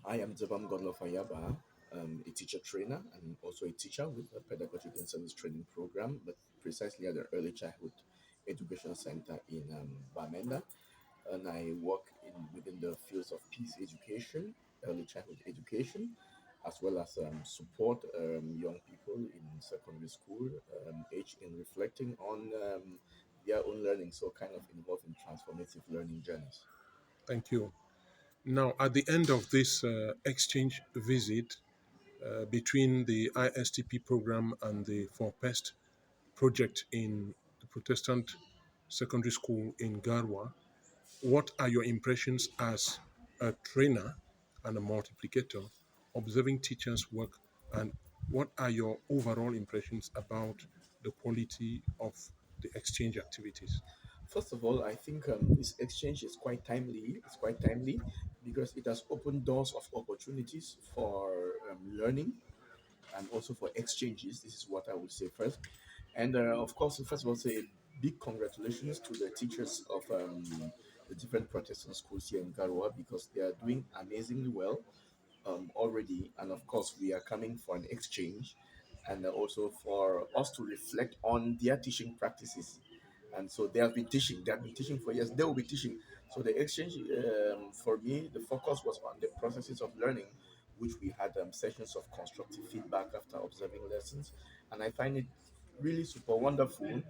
I am DZEBAM Godlove, a teacher trainer and also a teacher with a pedagogic and service training program, but precisely at the Early Childhood Education Center in Bamenda. And I work within the fields of peace education, early childhood education, as well as support young people in secondary school, age in reflecting on their own learning, so kind of involved in transformative learning journeys. Thank you. Now, at the end of this exchange visit between the ISTP program and the FORPEST project in the Protestant secondary school in Garoua, what are your impressions as a trainer and a multiplicator observing teachers work, and what are your overall impressions about the quality of the exchange activities? First of all, I think this exchange is quite timely. It's quite timely because it has opened doors of opportunities for learning and also for exchanges. This is what I would say first. And of course, first of all, say a big congratulations to the teachers of the different Protestant schools here in Garoua because they are doing amazingly well already. And of course, we are coming for an exchange and also for us to reflect on their teaching practices. And so they have been teaching for years, they will be teaching. So the exchange, for me, the focus was on the processes of learning, which we had sessions of constructive feedback after observing lessons. And I find it really super wonderful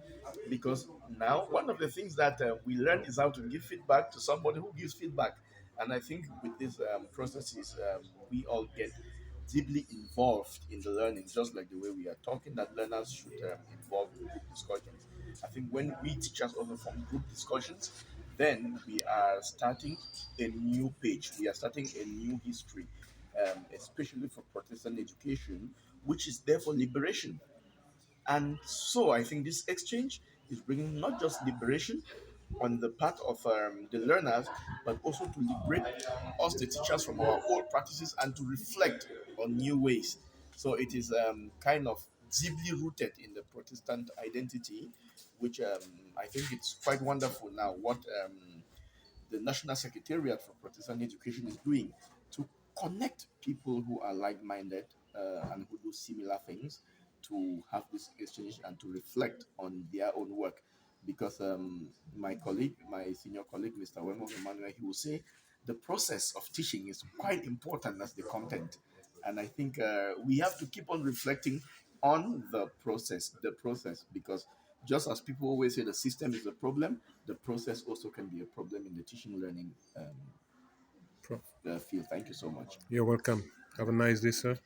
because now one of the things that we learn is how to give feedback to somebody who gives feedback. And I think with these processes, we all get deeply involved in the learning, just like the way we are talking, that learners should involve in group discussions. I think when we teachers also form group discussions, then we are starting a new page. We are starting a new history, especially for Protestant education, which is there for liberation. And so I think this exchange is bringing not just liberation on the part of the learners, but also to liberate us, the teachers, from our old practices and to reflect on new ways. So it is kind of deeply rooted in the Protestant identity, which I think it's quite wonderful now what the National Secretariat for Protestant Education is doing to connect people who are like-minded and who do similar things to have this exchange and to reflect on their own work. Because my colleague, my senior colleague, Mr. Wemo Emmanuel, he will say the process of teaching is quite important as the content. And I think we have to keep on reflecting on the process, because just as people always say the system is a problem, the process also can be a problem in the teaching learning Prof. field. Thank you so much. You're welcome. Have a nice day, sir.